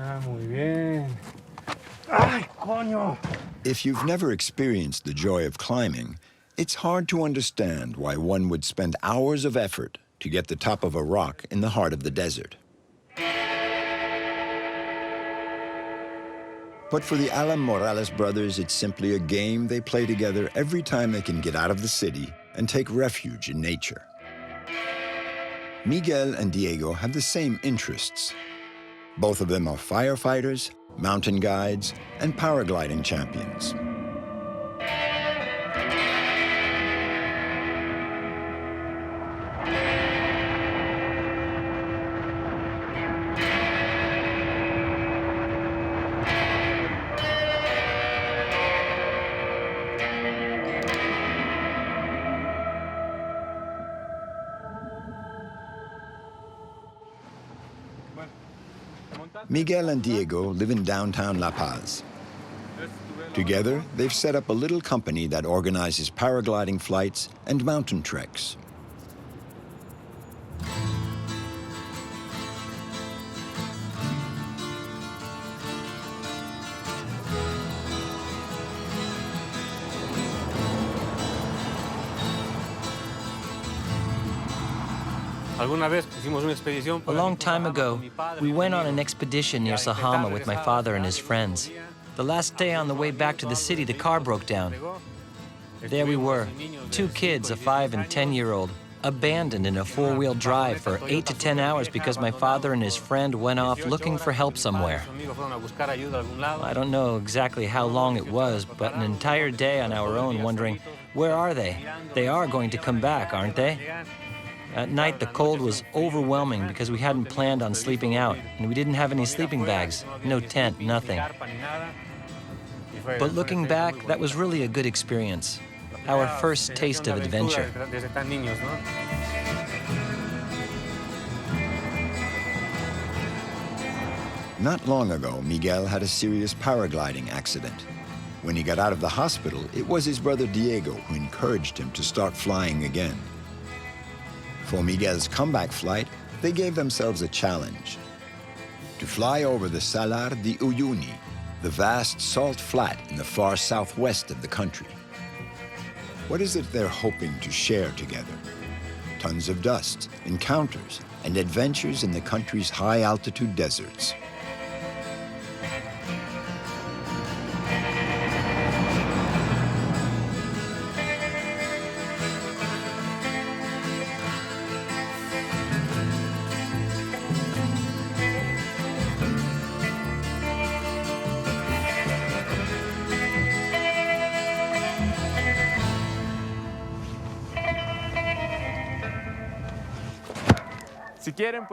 Ah, muy bien. Ay, coño. If you've never experienced the joy of climbing, it's hard to understand why one would spend hours of effort to get the top of a rock in the heart of the desert. But for the Alan Morales brothers, it's simply a game they play together every time they can get out of the city and take refuge in nature. Miguel and Diego have the same interests. Both of them are firefighters, mountain guides, and paragliding champions. Miguel and Diego live in downtown La Paz. Together, they've set up a little company that organizes paragliding flights and mountain treks. A long time ago, we went on an expedition near Sajama with my father and his friends. The last day on the way back to the city, the car broke down. There we were, two kids, a 5- and 10-year-old, abandoned in a four-wheel drive for 8 to 10 hours because my father and his friend went off looking for help somewhere. I don't know exactly how long it was, but an entire day on our own wondering, where are they? They are going to come back, aren't they? At night, the cold was overwhelming because we hadn't planned on sleeping out, and we didn't have any sleeping bags, no tent, nothing. But looking back, that was really a good experience. Our first taste of adventure. Not long ago, Miguel had a serious paragliding accident. When he got out of the hospital, it was his brother Diego who encouraged him to start flying again. For Miguel's comeback flight, they gave themselves a challenge: to fly over the Salar de Uyuni, the vast salt flat in the far southwest of the country. What is it they're hoping to share together? Tons of dust, encounters, and adventures in the country's high-altitude deserts.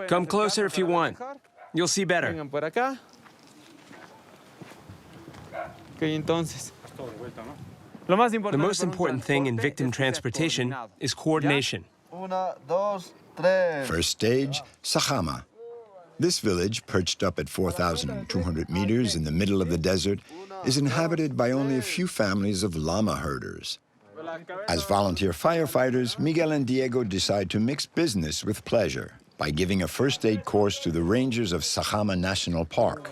Come closer if you want. You'll see better. The most important thing in victim transportation is coordination. First stage, Sajama. This village, perched up at 4,200 meters in the middle of the desert, is inhabited by only a few families of llama herders. As volunteer firefighters, Miguel and Diego decide to mix business with pleasure by giving a first aid course to the rangers of Sajama National Park.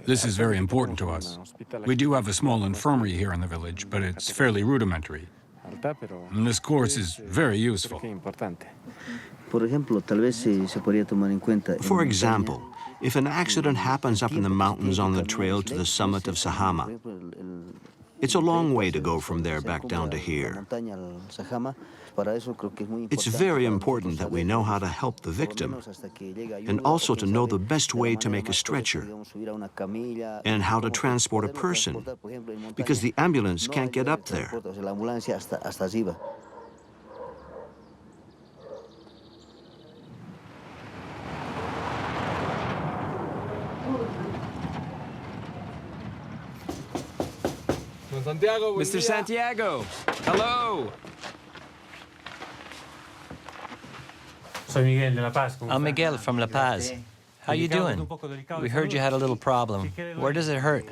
This is very important to us. We do have a small infirmary here in the village, but it's fairly rudimentary. And this course is very useful. For example, if an accident happens up in the mountains on the trail to the summit of Sajama, it's a long way to go from there back down to here. It's very important that we know how to help the victim and also to know the best way to make a stretcher and how to transport a person, because the ambulance can't get up there. Mr. Santiago, hello. I'm Miguel from La Paz. How you doing? We heard you had a little problem. Where does it hurt?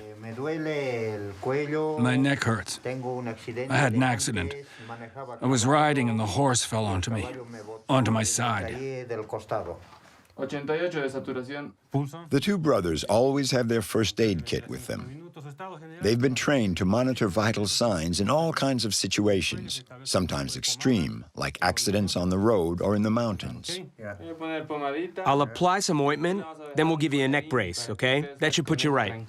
My neck hurts. I had an accident. I was riding and the horse fell onto me, onto my side. The two brothers always have their first aid kit with them. They've been trained to monitor vital signs in all kinds of situations, sometimes extreme, like accidents on the road or in the mountains. I'll apply some ointment, then we'll give you a neck brace, okay? That should put you right.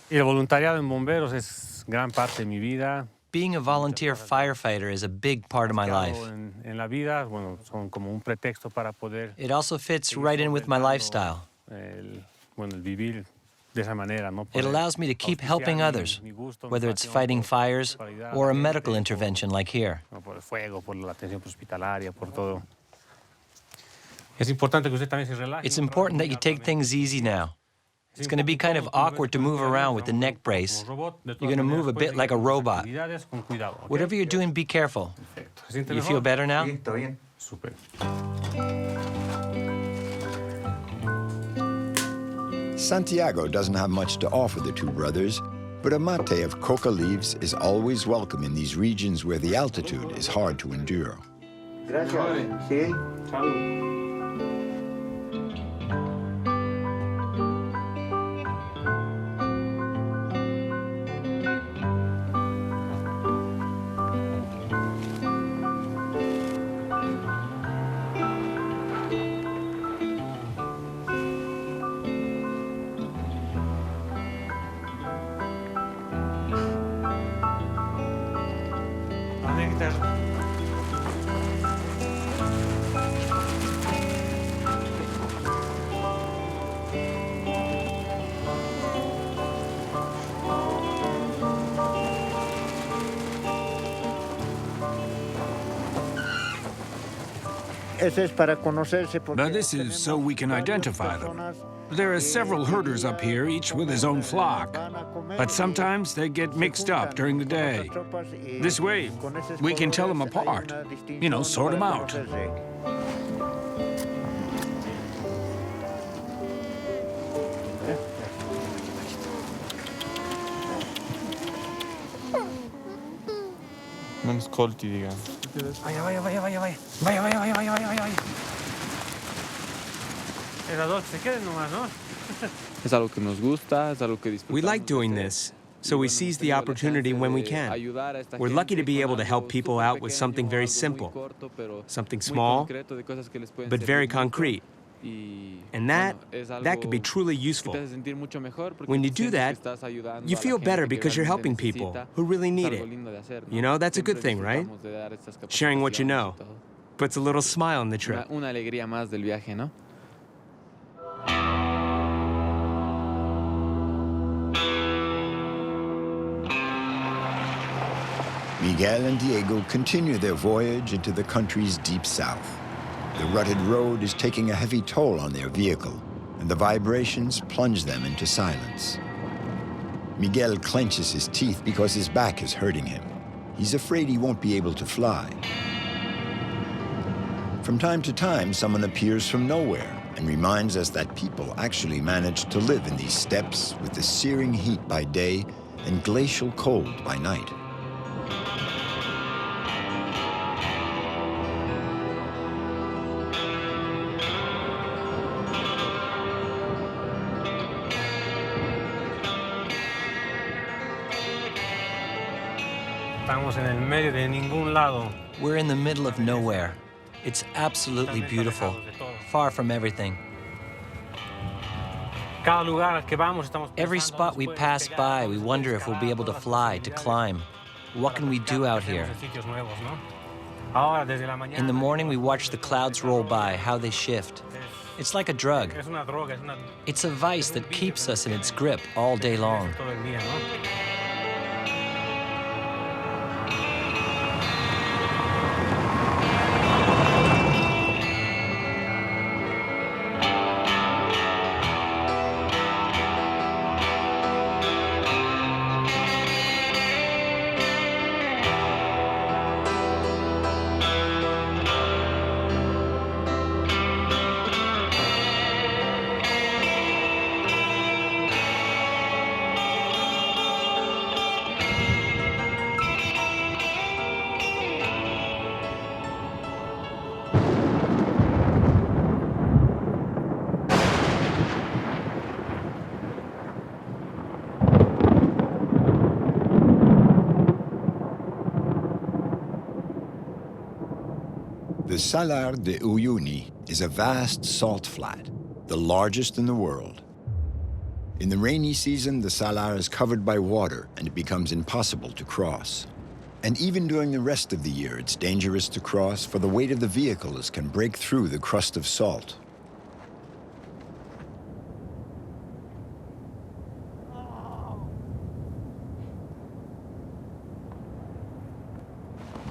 Y el voluntariado en bomberos es gran parte de mi vida. Being a volunteer firefighter is a big part of my life. En la vida, bueno, son como un pretexto para poder. It also fits right in with my lifestyle. Bueno, el vivir de esa manera, ¿no? It allows me to keep helping others, whether it's fighting fires or a medical intervention like here. Por el fuego, por la atención hospitalaria, por todo. Es importante que usted también se relaje. It's important that you take things easy now. It's going to be kind of awkward to move around with the neck brace. You're going to move a bit like a robot. Whatever you're doing, be careful. You feel better now? Super. Santiago doesn't have much to offer the two brothers, but a mate of coca leaves is always welcome in these regions where the altitude is hard to endure. Gracias. Sí. Salud. But this is so we can identify them. There are several herders up here, each with his own flock. But sometimes they get mixed up during the day. This way, we can tell them apart. You know, sort them out. Non ascolti, dica. Vaya, vaya, vaya, vaya, vaya. Vaya, vaya, vaya, vaya, vaya, vaya. Esas dos se queden nomás, ¿no? Es algo que nos gusta, es algo que disfrutamos. We like doing this, so we seize the opportunity when we can. We're lucky to be able to help people out with something very simple, something small, but very concrete. And that could be truly useful. When you do that, you feel better because you're helping people who really need it. You know, that's a good thing, right? Sharing what you know puts a little smile on the trip. Una alegría más del viaje, ¿no? Miguel and Diego continue their voyage into the country's deep south. The rutted road is taking a heavy toll on their vehicle, and the vibrations plunge them into silence. Miguel clenches his teeth because his back is hurting him. He's afraid he won't be able to fly. From time to time, someone appears from nowhere and reminds us that people actually manage to live in these steppes with the searing heat by day and glacial cold by night. Estamos en el medio de ningún lado. We're in the middle of nowhere. It's absolutely beautiful, far from everything. Every spot we pass by, we wonder if we'll be able to fly, to climb. What can we do out here? In the morning, we watch the clouds roll by, how they shift. It's like a drug. It's a vice that keeps us in its grip all day long. The Salar de Uyuni is a vast salt flat, the largest in the world. In the rainy season, the salar is covered by water and it becomes impossible to cross. And even during the rest of the year, it's dangerous to cross, for the weight of the vehicles can break through the crust of salt.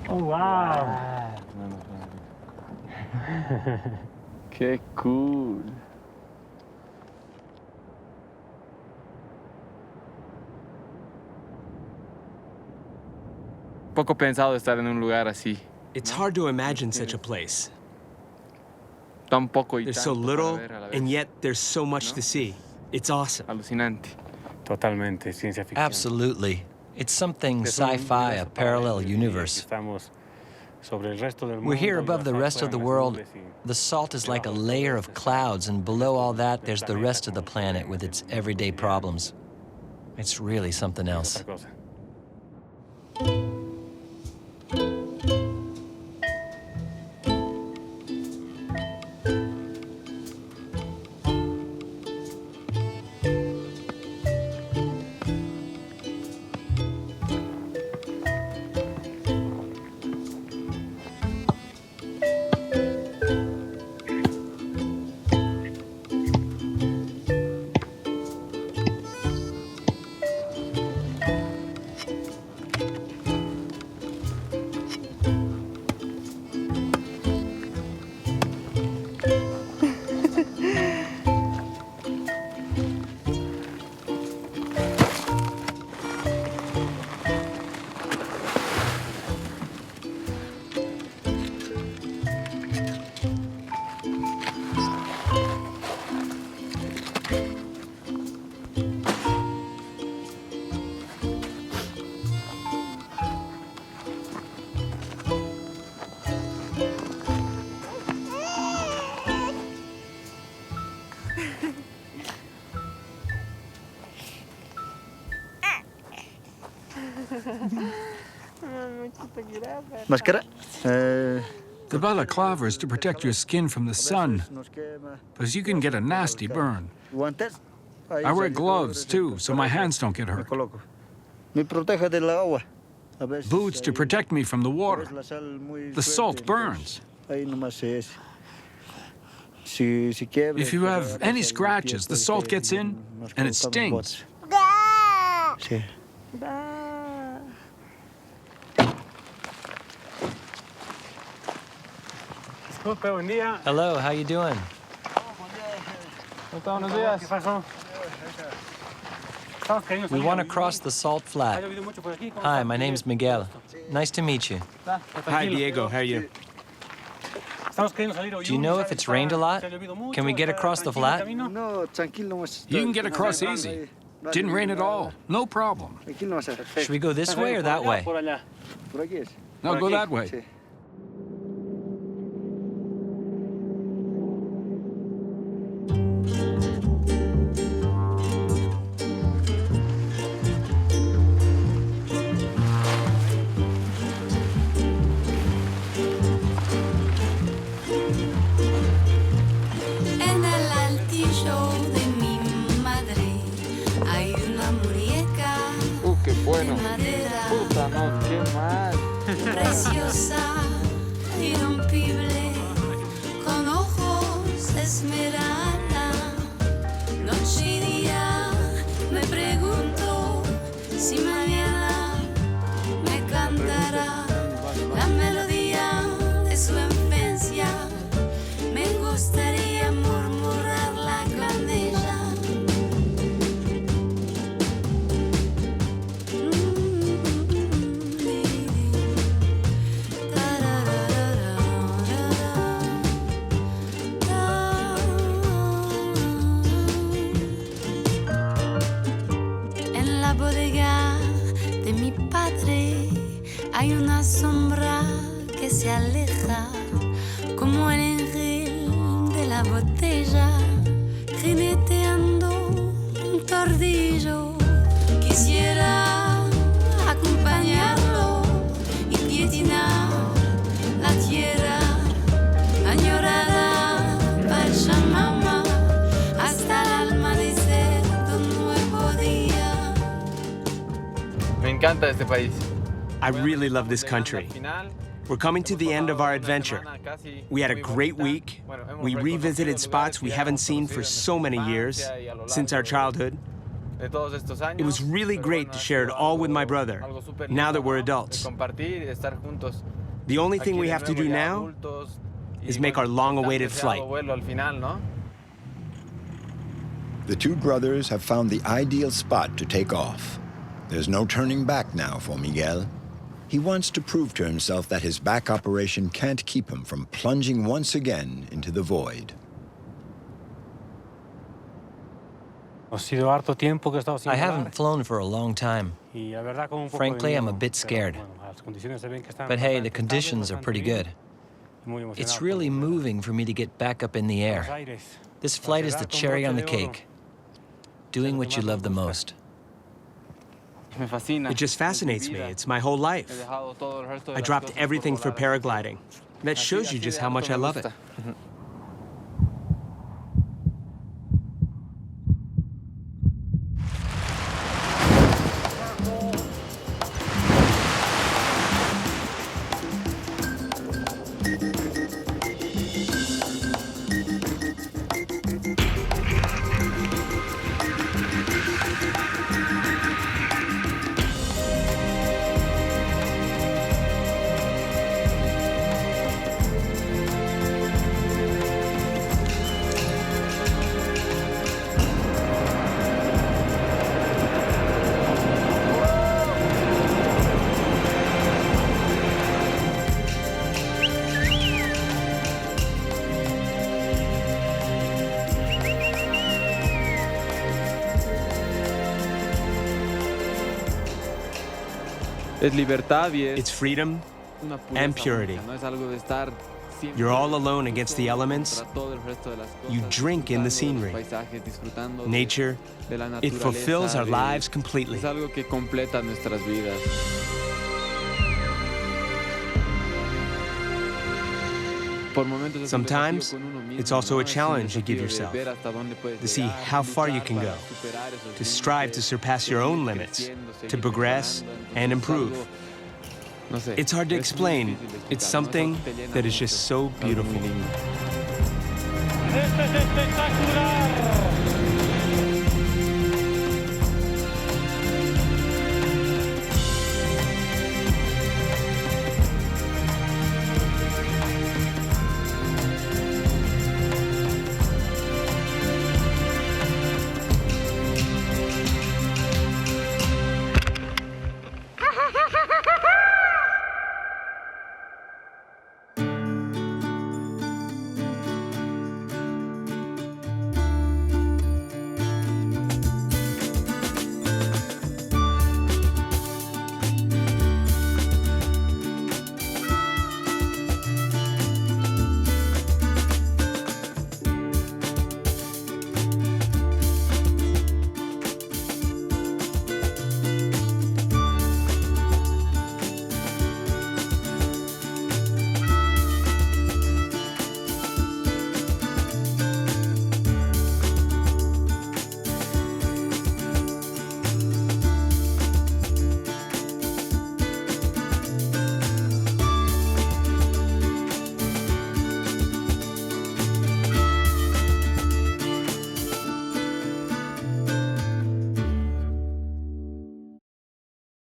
Oh, wow. Qué cool. Poco pensado estar en un lugar así. It's hard to imagine such a place. Tan poco y There's so tanto little, para ver a la vez. and yet there's so much to see. It's awesome. Alucinante. Totalmente, ciencia ficción. Absolutely. It's something sci-fi, a parallel universe. We're here above the rest of the world. The salt is like a layer of clouds, and below all that, there's the rest of the planet with its everyday problems. It's really something else. Máscara. The balaclava is to protect your skin from the sun, because you can get a nasty burn. Guantes. I wear gloves, too, so my hands don't get hurt. Me proteja de la agua. Boots to protect me from the water. The salt burns. If If you have any scratches, the salt gets in and it stings. Sí. Hello, how you doing? We want to cross the salt flat. Hi, my name's Miguel. Nice to meet you. Hi, Diego. How are you? Do you know if it's rained a lot? Can we get across the flat? No, tranquilo. You can get across easy. Didn't rain at all. No problem. Should we go this way or that way? No, go that way. En el altillo de mi madre hay una muñeca Qué de bueno. madera Puta, no, qué mal. preciosa, irrompible, con ojos esmeralda. Noche y día me pregunto si mañana me cantará la melodía de su infancia. Me gustaría murmurarla con ella. En la bodega de mi padre hay una sombra que se aleja como el ángel de la botella, jineteando un tordillo. Quisiera acompañarlo y pietinar la tierra encanta este país. I really love this country. We're coming to the end of our adventure. We had a great week. We revisited spots we haven't seen for so many years, since our childhood. It was really great to share it all with my brother, now that we're adults. The only thing we have to do now is make our long-awaited flight. The two brothers have found the ideal spot to take off. There's no turning back now for Miguel. He wants to prove to himself that his back operation can't keep him from plunging once again into the void. I haven't flown for a long time. Frankly, I'm a bit scared. But hey, the conditions are pretty good. It's really moving for me to get back up in the air. This flight is the cherry on the cake. Doing what you love the most. It just fascinates me. It's my whole life. I dropped everything for paragliding. That shows you just how much I love it. It's freedom and purity. You're all alone against the elements. You drink in the scenery. Nature, it fulfills our lives completely. Sometimes, it's also a challenge you give yourself, to see how far you can go, to strive to surpass your own limits, to progress and improve. It's hard to explain. It's something that is just so beautiful. Este es espectacular.